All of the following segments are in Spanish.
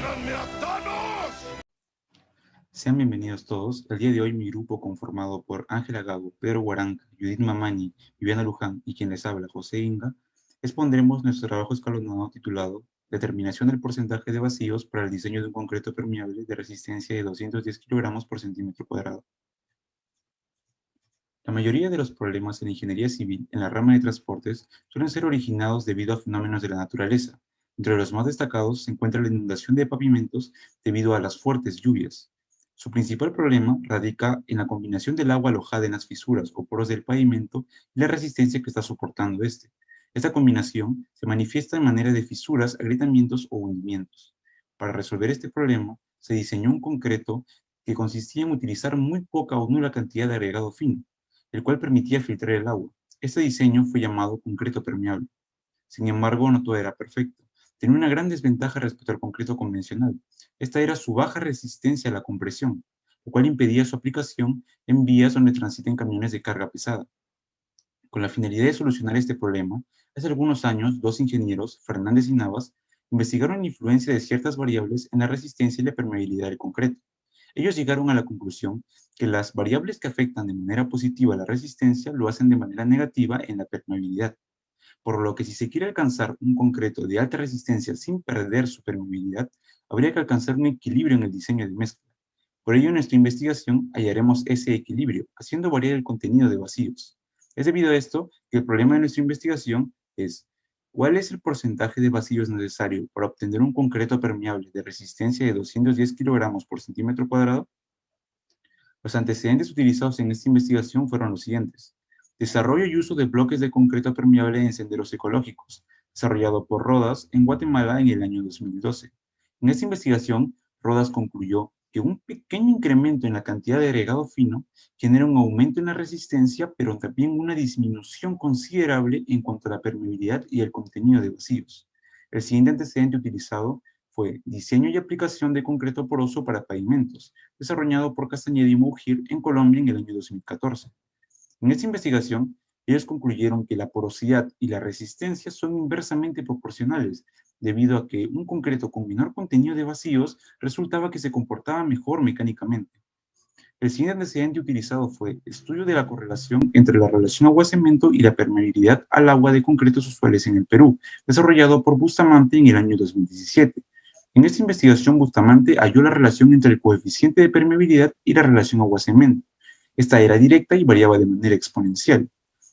¡Tráiganme a Thanos! Sean bienvenidos todos. El día de hoy mi grupo, conformado por Ángela Gago, Pedro Guaranca, Judith Mamani, Viviana Luján y quien les habla, José Inga, expondremos nuestro trabajo escalonado titulado Determinación del porcentaje de vacíos para el diseño de un concreto permeable de resistencia de 210 kilogramos por centímetro cuadrado. La mayoría de los problemas en la ingeniería civil en la rama de transportes suelen ser originados debido a fenómenos de la naturaleza. Entre los más destacados se encuentra la inundación de pavimentos debido a las fuertes lluvias. Su principal problema radica en la combinación del agua alojada en las fisuras o poros del pavimento y la resistencia que está soportando este. Esta combinación se manifiesta en manera de fisuras, agrietamientos o hundimientos. Para resolver este problema, se diseñó un concreto que consistía en utilizar muy poca o nula cantidad de agregado fino, el cual permitía filtrar el agua. Este diseño fue llamado concreto permeable. Sin embargo, no todo era perfecto. Tenía una gran desventaja respecto al concreto convencional. Esta era su baja resistencia a la compresión, lo cual impedía su aplicación en vías donde transiten camiones de carga pesada. Con la finalidad de solucionar este problema, hace algunos años, dos ingenieros, Fernández y Navas, investigaron la influencia de ciertas variables en la resistencia y la permeabilidad del concreto. Ellos llegaron a la conclusión que las variables que afectan de manera positiva la resistencia lo hacen de manera negativa en la permeabilidad, por lo que si se quiere alcanzar un concreto de alta resistencia sin perder su permeabilidad, habría que alcanzar un equilibrio en el diseño de mezcla. Por ello, en nuestra investigación hallaremos ese equilibrio, haciendo variar el contenido de vacíos. Es debido a esto que el problema de nuestra investigación es: ¿cuál es el porcentaje de vacíos necesario para obtener un concreto permeable de resistencia de 210 kilogramos por centímetro cuadrado? Los antecedentes utilizados en esta investigación fueron los siguientes: desarrollo y uso de bloques de concreto permeable en senderos ecológicos, desarrollado por Rodas en Guatemala en el año 2012. En esta investigación, Rodas concluyó que un pequeño incremento en la cantidad de agregado fino genera un aumento en la resistencia, pero también una disminución considerable en cuanto a la permeabilidad y el contenido de vacíos. El siguiente antecedente utilizado fue diseño y aplicación de concreto poroso para pavimentos, desarrollado por Castañeda y Mougir en Colombia en el año 2014. En esta investigación, ellos concluyeron que la porosidad y la resistencia son inversamente proporcionales, debido a que un concreto con menor contenido de vacíos resultaba que se comportaba mejor mecánicamente. El siguiente antecedente utilizado fue estudio de la correlación entre la relación agua-cemento y la permeabilidad al agua de concretos usuales en el Perú, desarrollado por Bustamante en el año 2017. En esta investigación, Bustamante halló la relación entre el coeficiente de permeabilidad y la relación agua-cemento. Esta era directa y variaba de manera exponencial.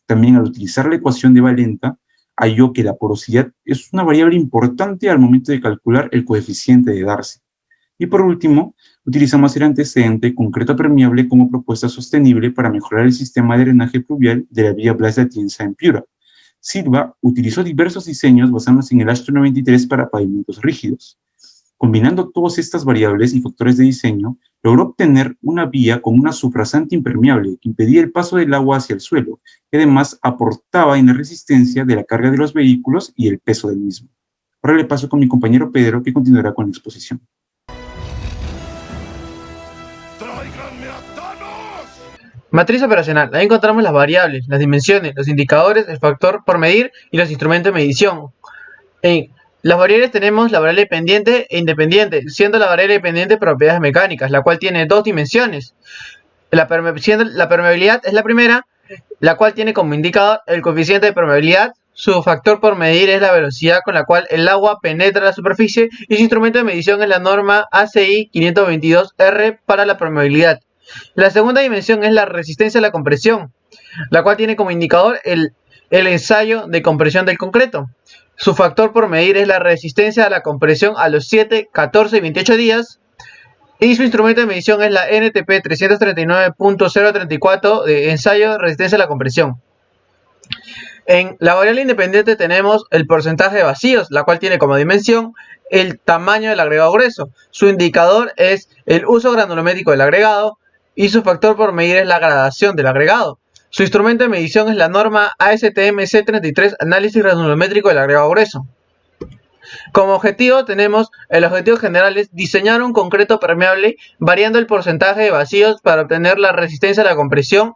También, al utilizar la ecuación de Valenta, halló que la porosidad es una variable importante al momento de calcular el coeficiente de Darcy. Y por último, utilizamos el antecedente concreto permeable como propuesta sostenible para mejorar el sistema de drenaje pluvial de la vía Blas de Atienza en Piura. Silva utilizó diversos diseños basándose en el Astro 93 para pavimentos rígidos. Combinando todas estas variables y factores de diseño, logró obtener una vía con una subrasante impermeable que impedía el paso del agua hacia el suelo, y además aportaba en la resistencia de la carga de los vehículos y el peso del mismo. Ahora le paso con mi compañero Pedro, que continuará con la exposición. ¡Tráiganme a Thanos! Matriz operacional. Ahí encontramos las variables, las dimensiones, los indicadores, el factor por medir y los instrumentos de medición. En las variables tenemos la variable dependiente e independiente, siendo la variable dependiente propiedades mecánicas, la cual tiene dos dimensiones. La permeabilidad es la primera, la cual tiene como indicador el coeficiente de permeabilidad. Su factor por medir es la velocidad con la cual el agua penetra la superficie y su instrumento de medición es la norma ACI 522R para la permeabilidad. La segunda dimensión es la resistencia a la compresión, la cual tiene como indicador el ensayo de compresión del concreto. Su factor por medir es la resistencia a la compresión a los 7, 14 y 28 días. Y su instrumento de medición es la NTP 339.034 de ensayo de resistencia a la compresión. En la variable independiente tenemos el porcentaje de vacíos, la cual tiene como dimensión el tamaño del agregado grueso. Su indicador es el uso granulométrico del agregado y su factor por medir es la gradación del agregado. Su instrumento de medición es la norma ASTM C33, análisis granulométrico del agregado grueso. Como objetivo tenemos, el objetivo general es diseñar un concreto permeable variando el porcentaje de vacíos para obtener la resistencia a la compresión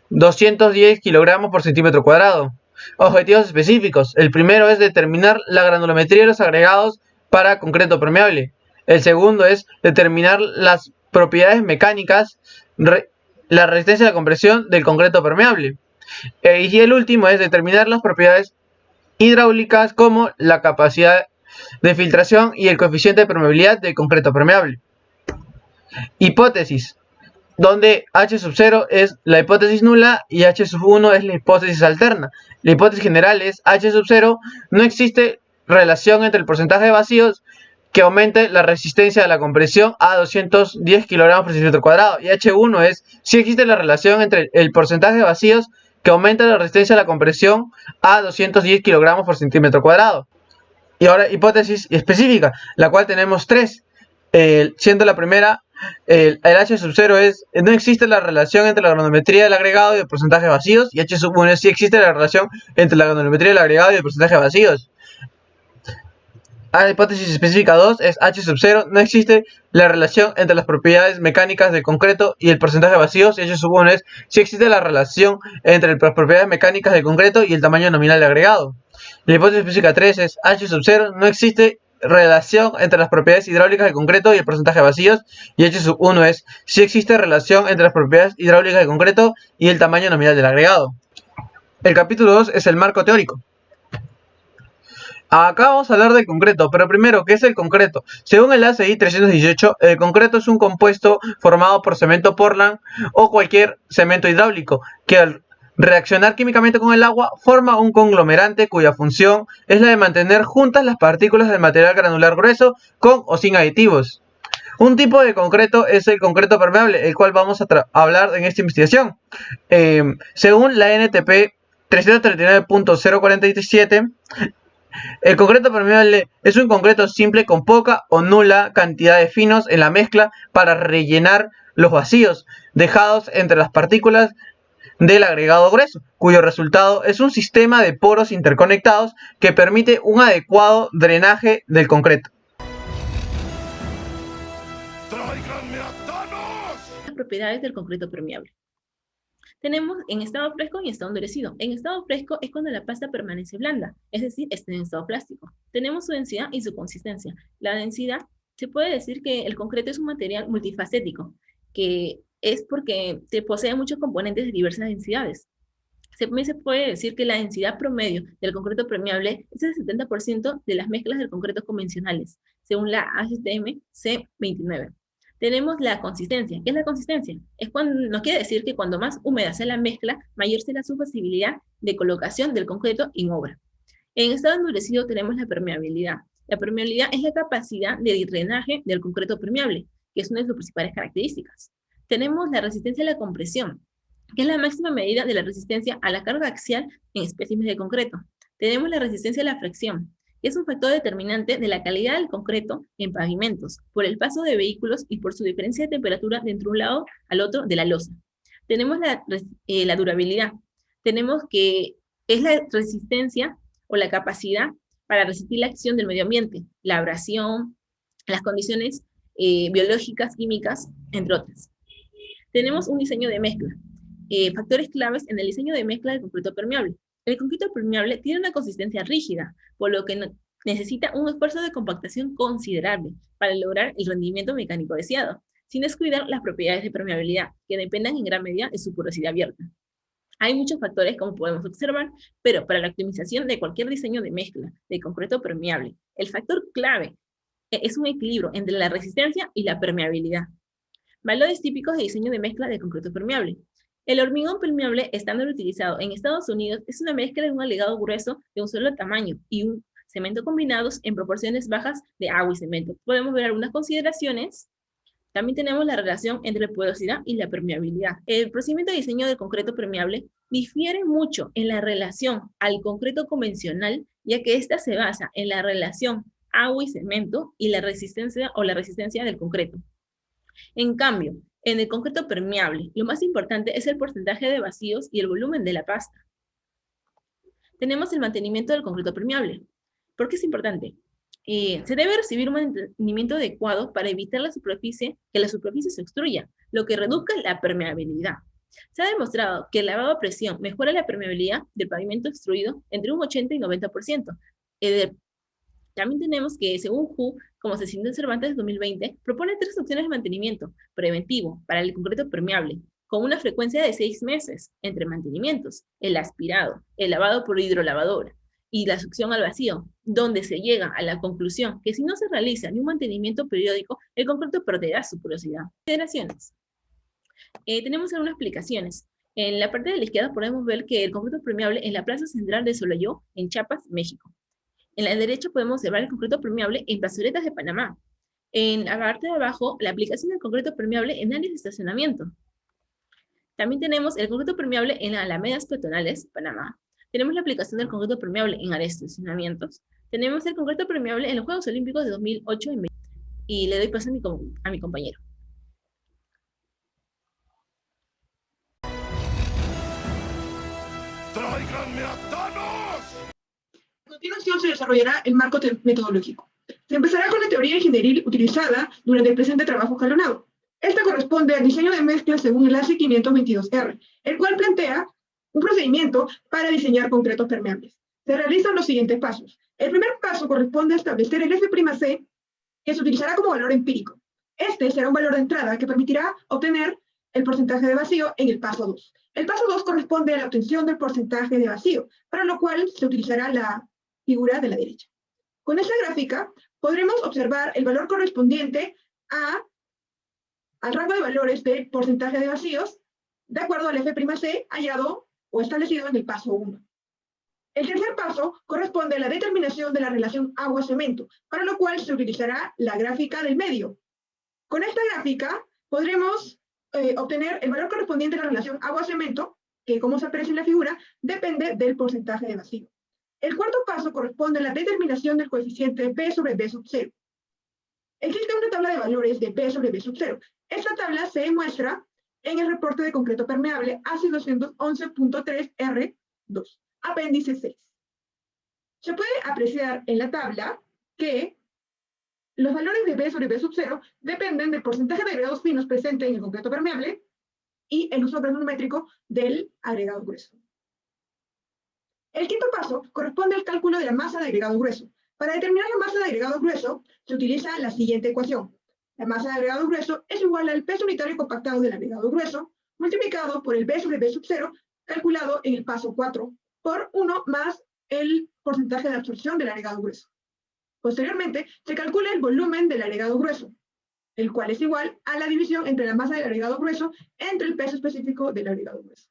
210 kilogramos por centímetro cuadrado. Objetivos específicos. El primero es determinar la granulometría de los agregados para concreto permeable. El segundo es determinar las propiedades mecánicas, la resistencia a la compresión del concreto permeable. Y el último es determinar las propiedades hidráulicas como la capacidad de filtración y el coeficiente de permeabilidad del concreto permeable. Hipótesis, donde H sub 0 es la hipótesis nula y H sub 1 es la hipótesis alterna. La hipótesis general es H sub 0, no existe relación entre el porcentaje de vacíos que aumente la resistencia a la compresión a 210 kg por centímetro cuadrado. Y H1 es si existe la relación entre el porcentaje de vacíos que aumenta la resistencia a la compresión a 210 kg por centímetro cuadrado. Y ahora hipótesis específica, la cual tenemos tres, siendo la primera, el H sub 0 es, no existe la relación entre la granulometría del agregado y el porcentaje de vacíos, y H sub 1 es, sí existe la relación entre la granulometría del agregado y el porcentaje de vacíos. La hipótesis específica 2 es H sub 0, no existe la relación entre las propiedades mecánicas del concreto y el porcentaje de vacíos, y H sub 1 es, sí existe la relación entre las propiedades mecánicas del concreto y el tamaño nominal del agregado. La hipótesis específica 3 es H sub 0, no existe relación entre las propiedades hidráulicas del concreto y el porcentaje de vacíos, y H sub 1 es, sí existe relación entre las propiedades hidráulicas del concreto y el tamaño nominal del agregado. El capítulo 2 es el marco teórico. Acá vamos a hablar del concreto, pero primero, ¿qué es el concreto? Según el ACI 318, el concreto es un compuesto formado por cemento Portland o cualquier cemento hidráulico, que al reaccionar químicamente con el agua forma un conglomerante cuya función es la de mantener juntas las partículas del material granular grueso con o sin aditivos. Un tipo de concreto es el concreto permeable, el cual vamos a hablar en esta investigación. Según la NTP 339.047, el concreto permeable es un concreto simple con poca o nula cantidad de finos en la mezcla para rellenar los vacíos dejados entre las partículas del agregado grueso, cuyo resultado es un sistema de poros interconectados que permite un adecuado drenaje del concreto. ¡Tráiganme a Thanos! Las propiedades del concreto permeable. Tenemos en estado fresco y estado endurecido. En estado fresco es cuando la pasta permanece blanda, es decir, está en estado plástico. Tenemos su densidad y su consistencia. La densidad, se puede decir que el concreto es un material multifacético, que es porque posee muchos componentes de diversas densidades. También se puede decir que la densidad promedio del concreto permeable es el 70% de las mezclas del concreto convencionales, según la ASTM C29. Tenemos la consistencia. ¿Qué es la consistencia? Nos quiere decir que cuando más húmeda sea la mezcla, mayor será su posibilidad de colocación del concreto en obra. En estado endurecido tenemos la permeabilidad. La permeabilidad es la capacidad de drenaje del concreto permeable, que es una de sus principales características. Tenemos la resistencia a la compresión, que es la máxima medida de la resistencia a la carga axial en espécimes de concreto. Tenemos la resistencia a la fricción, que es un factor determinante de la calidad del concreto en pavimentos, por el paso de vehículos y por su diferencia de temperatura de un lado al otro de la losa. Tenemos la durabilidad. Tenemos que es la resistencia o la capacidad para resistir la acción del medio ambiente, la abrasión, las condiciones biológicas, químicas, entre otras. Tenemos un diseño de mezcla. Factores claves en el diseño de mezcla del concreto permeable. El concreto permeable tiene una consistencia rígida, por lo que necesita un esfuerzo de compactación considerable para lograr el rendimiento mecánico deseado, sin descuidar las propiedades de permeabilidad, que dependan en gran medida de su porosidad abierta. Hay muchos factores, como podemos observar, pero para la optimización de cualquier diseño de mezcla de concreto permeable, el factor clave es un equilibrio entre la resistencia y la permeabilidad. Valores típicos de diseño de mezcla de concreto permeable. El hormigón permeable estándar utilizado en Estados Unidos es una mezcla de un agregado grueso de un solo tamaño y un cemento combinados en proporciones bajas de agua y cemento. Podemos ver algunas consideraciones. También tenemos la relación entre la porosidad y la permeabilidad. El procedimiento de diseño del concreto permeable difiere mucho en la relación al concreto convencional, ya que ésta se basa en la relación agua y cemento y la resistencia del concreto. En cambio, en el concreto permeable, lo más importante es el porcentaje de vacíos y el volumen de la pasta. Tenemos el mantenimiento del concreto permeable. ¿Por qué es importante? Se debe recibir un mantenimiento adecuado para evitar que la superficie se obstruya, lo que reduzca la permeabilidad. Se ha demostrado que el lavado a presión mejora la permeabilidad del pavimento obstruido entre un 80 y 90%. También tenemos que, según WHO, como se siente en Cervantes de 2020, propone 3 opciones de mantenimiento preventivo para el concreto permeable, con una frecuencia de 6 meses entre mantenimientos: el aspirado, el lavado por hidrolavadora y la succión al vacío, donde se llega a la conclusión que si no se realiza ni un mantenimiento periódico, el concreto perderá su porosidad. Consideraciones. Tenemos algunas explicaciones. En la parte de la izquierda podemos ver que el concreto permeable en la Plaza Central de Solayó, en Chiapas, México. En la derecha podemos observar el concreto permeable en plazoletas de Panamá. En la parte de abajo, la aplicación del concreto permeable en áreas de estacionamiento. También tenemos el concreto permeable en alamedas peatonales, Panamá. Tenemos la aplicación del concreto permeable en áreas de estacionamientos. Tenemos el concreto permeable en los Juegos Olímpicos de 2008 en México. Y le doy paso a mi compañero. ¡Tráiganme a Thanos! A continuación se desarrollará el marco metodológico. Se empezará con la teoría ingenieril utilizada durante el presente trabajo escalonado. Esta corresponde al diseño de mezclas según el ACE 522R, el cual plantea un procedimiento para diseñar concretos permeables. Se realizan los siguientes pasos. El primer paso corresponde a establecer el F'C, que se utilizará como valor empírico. Este será un valor de entrada que permitirá obtener el porcentaje de vacío en el paso 2. El paso 2 corresponde a la obtención del porcentaje de vacío, para lo cual se utilizará la figura de la derecha. Con esta gráfica podremos observar el valor correspondiente al rango de valores del porcentaje de vacíos de acuerdo al F'C hallado o establecido en el paso 1. El tercer paso corresponde a la determinación de la relación agua-cemento, para lo cual se utilizará la gráfica del medio. Con esta gráfica podremos obtener el valor correspondiente a la relación agua-cemento, que como se aprecia en la figura, depende del porcentaje de vacío. El cuarto paso corresponde a la determinación del coeficiente B sobre B sub 0. Existe una tabla de valores de B sobre B sub 0. Esta tabla se muestra en el reporte de concreto permeable ACE 211.3R2, apéndice 6. Se puede apreciar en la tabla que los valores de B sobre B sub 0 dependen del porcentaje de agregados finos presente en el concreto permeable y el uso granulométrico del agregado grueso. El quinto paso corresponde al cálculo de la masa de agregado grueso. Para determinar la masa de agregado grueso se utiliza la siguiente ecuación. La masa de agregado grueso es igual al peso unitario compactado del agregado grueso multiplicado por el B sobre B sub 0 calculado en el paso 4 por 1 más el porcentaje de absorción del agregado grueso. Posteriormente, se calcula el volumen del agregado grueso, el cual es igual a la división entre la masa del agregado grueso entre el peso específico del agregado grueso.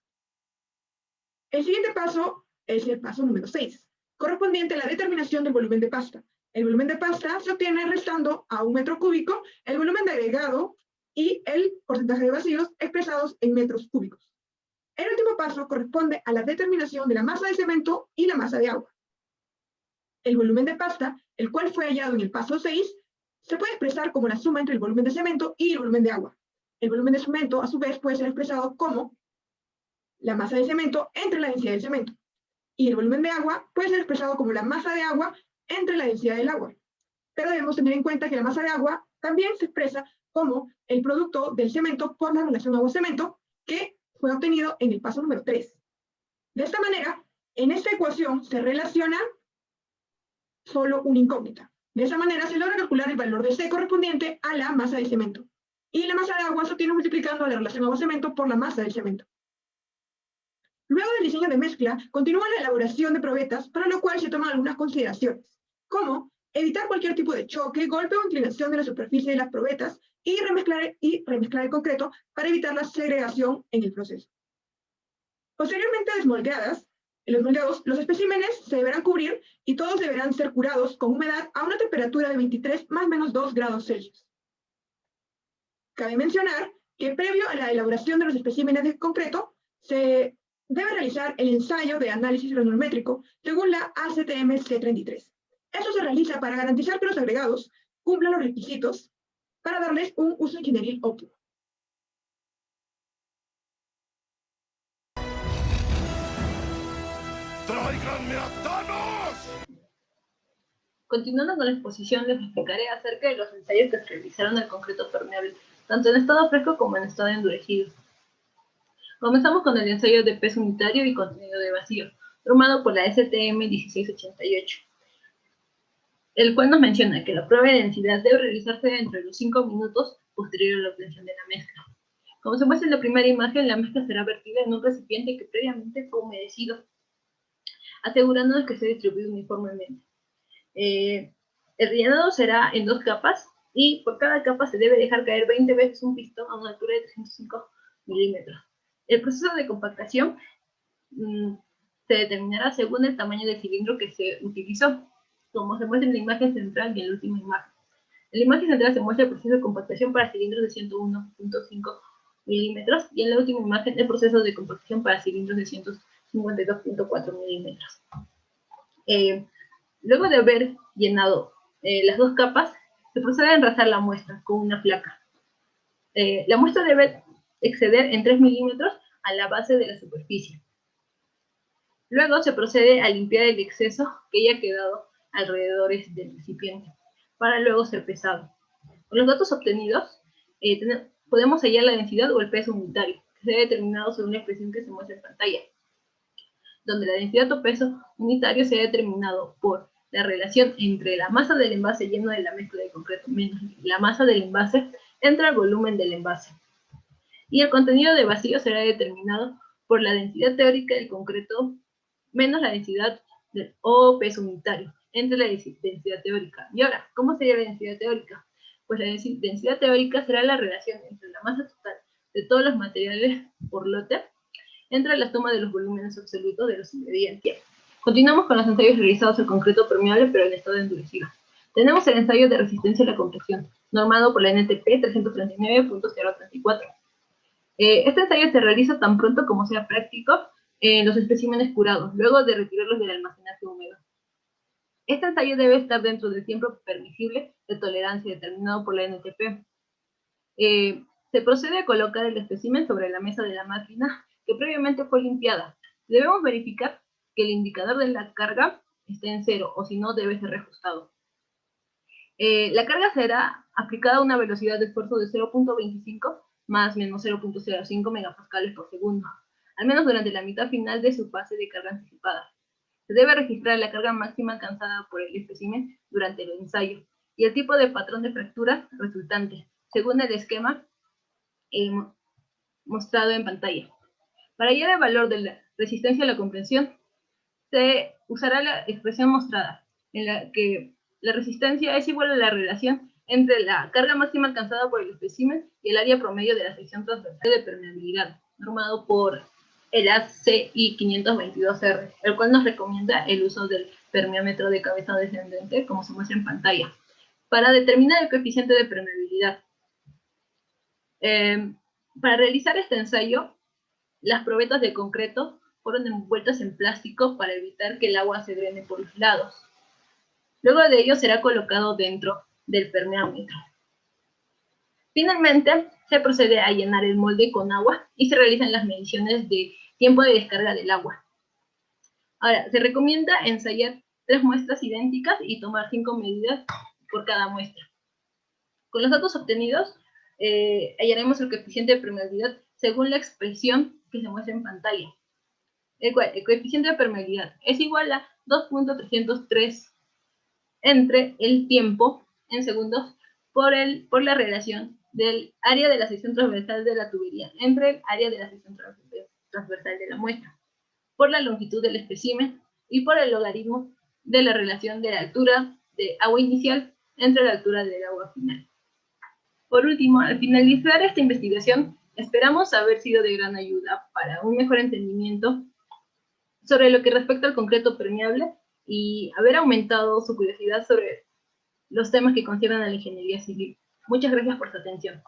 El siguiente paso es el paso número 6, correspondiente a la determinación del volumen de pasta. El volumen de pasta se obtiene restando a 1 metro cúbico el volumen de agregado y el porcentaje de vacíos expresados en metros cúbicos. El último paso corresponde a la determinación de la masa de cemento y la masa de agua. El volumen de pasta, el cual fue hallado en el paso 6, se puede expresar como la suma entre el volumen de cemento y el volumen de agua. El volumen de cemento, a su vez, puede ser expresado como la masa de cemento entre la densidad del cemento. Y el volumen de agua puede ser expresado como la masa de agua entre la densidad del agua. Pero debemos tener en cuenta que la masa de agua también se expresa como el producto del cemento por la relación agua-cemento que fue obtenido en el paso número 3. De esta manera, en esta ecuación se relaciona solo una incógnita. De esa manera se logra calcular el valor de C correspondiente a la masa de cemento. Y la masa de agua se obtiene multiplicando la relación agua-cemento por la masa del cemento. Luego del diseño de mezcla, continúa la elaboración de probetas, para lo cual se toman algunas consideraciones, como evitar cualquier tipo de choque, golpe o inclinación de la superficie de las probetas y remezclar el concreto para evitar la segregación en el proceso. Posteriormente desmoldeados, los especímenes se deberán cubrir y todos deberán ser curados con humedad a una temperatura de 23 más o menos 2 grados Celsius. Cabe mencionar que previo a la elaboración de los especímenes de concreto, se debe realizar el ensayo de análisis granulométrico según la ACTM C33. Esto se realiza para garantizar que los agregados cumplan los requisitos para darles un uso ingenieril óptimo. ¡Tráiganme a Thanos! Continuando con la exposición, les explicaré acerca de los ensayos que se realizaron del concreto permeable, tanto en estado fresco como en estado endurecido. Comenzamos con el ensayo de peso unitario y contenido de vacío, formado por la STM 1688. el cual nos menciona que la prueba de densidad debe realizarse dentro de los 5 minutos posterior a la obtención de la mezcla. Como se muestra en la primera imagen, la mezcla será vertida en un recipiente que previamente fue humedecido, asegurándonos que se distribuye uniformemente. El rellenado será en 2 capas y por cada capa se debe dejar caer 20 veces un pistón a una altura de 305 milímetros. El proceso de compactación se determinará según el tamaño del cilindro que se utilizó, como se muestra en la imagen central y en la última imagen. En la imagen central se muestra el proceso de compactación para cilindros de 101.5 milímetros y en la última imagen el proceso de compactación para cilindros de 152.4 milímetros. Luego de haber llenado las 2 capas, se procede a enrasar la muestra con una placa. La muestra debe exceder en 3 milímetros a la base de la superficie. Luego se procede a limpiar el exceso que haya quedado alrededor del recipiente, para luego ser pesado. Con los datos obtenidos, podemos hallar la densidad o el peso unitario, que será determinado según la expresión que se muestra en pantalla, donde la densidad o peso unitario será determinado por la relación entre la masa del envase lleno de la mezcla de concreto menos la masa del envase entre el volumen del envase. Y el contenido de vacío será determinado por la densidad teórica del concreto menos la densidad o peso unitario entre la densidad teórica. Y ahora, ¿cómo sería la densidad teórica? Pues la densidad teórica será la relación entre la masa total de todos los materiales por lote entre la suma de los volúmenes absolutos de los ingredientes. Continuamos con los ensayos realizados en concreto permeable pero en estado endurecido. Tenemos el ensayo de resistencia a la compresión, normado por la NTP 339.034. Este ensayo se realiza tan pronto como sea práctico en los especímenes curados, luego de retirarlos del almacenaje húmedo. Este ensayo debe estar dentro del tiempo permisible de tolerancia determinado por la NTP. Se procede a colocar el espécimen sobre la mesa de la máquina que previamente fue limpiada. Debemos verificar que el indicador de la carga esté en 0, o si no, debe ser reajustado. La carga será aplicada a una velocidad de esfuerzo de 0.25 más menos 0.05 megapascales por segundo, al menos durante la mitad final de su fase de carga anticipada. Se debe registrar la carga máxima alcanzada por el espécimen durante el ensayo y el tipo de patrón de fractura resultante, según el esquema mostrado en pantalla. Para hallar el valor de la resistencia a la compresión, se usará la expresión mostrada, en la que la resistencia es igual a la relación entre la carga máxima alcanzada por el espécimen y el área promedio de la sección transversal de permeabilidad, normado por el ACI 522R, el cual nos recomienda el uso del permeámetro de cabeza descendente, como se muestra en pantalla, para determinar el coeficiente de permeabilidad. Para realizar este ensayo, las probetas de concreto fueron envueltas en plástico para evitar que el agua se drene por los lados. Luego de ello será colocado dentro del permeámetro. Finalmente, se procede a llenar el molde con agua y se realizan las mediciones de tiempo de descarga del agua. Ahora, se recomienda ensayar 3 muestras idénticas y tomar 5 medidas por cada muestra. Con los datos obtenidos, hallaremos el coeficiente de permeabilidad según la expresión que se muestra en pantalla. El coeficiente de permeabilidad es igual a 2.303 entre el tiempo en segundos por la relación del área de la sección transversal de la tubería entre el área de la sección transversal de la muestra, por la longitud del espécimen y por el logaritmo de la relación de la altura de agua inicial entre la altura del agua final. Por último, al finalizar esta investigación, esperamos haber sido de gran ayuda para un mejor entendimiento sobre lo que respecta al concreto permeable y haber aumentado su curiosidad sobre los temas que conciernen a la ingeniería civil. Muchas gracias por su atención.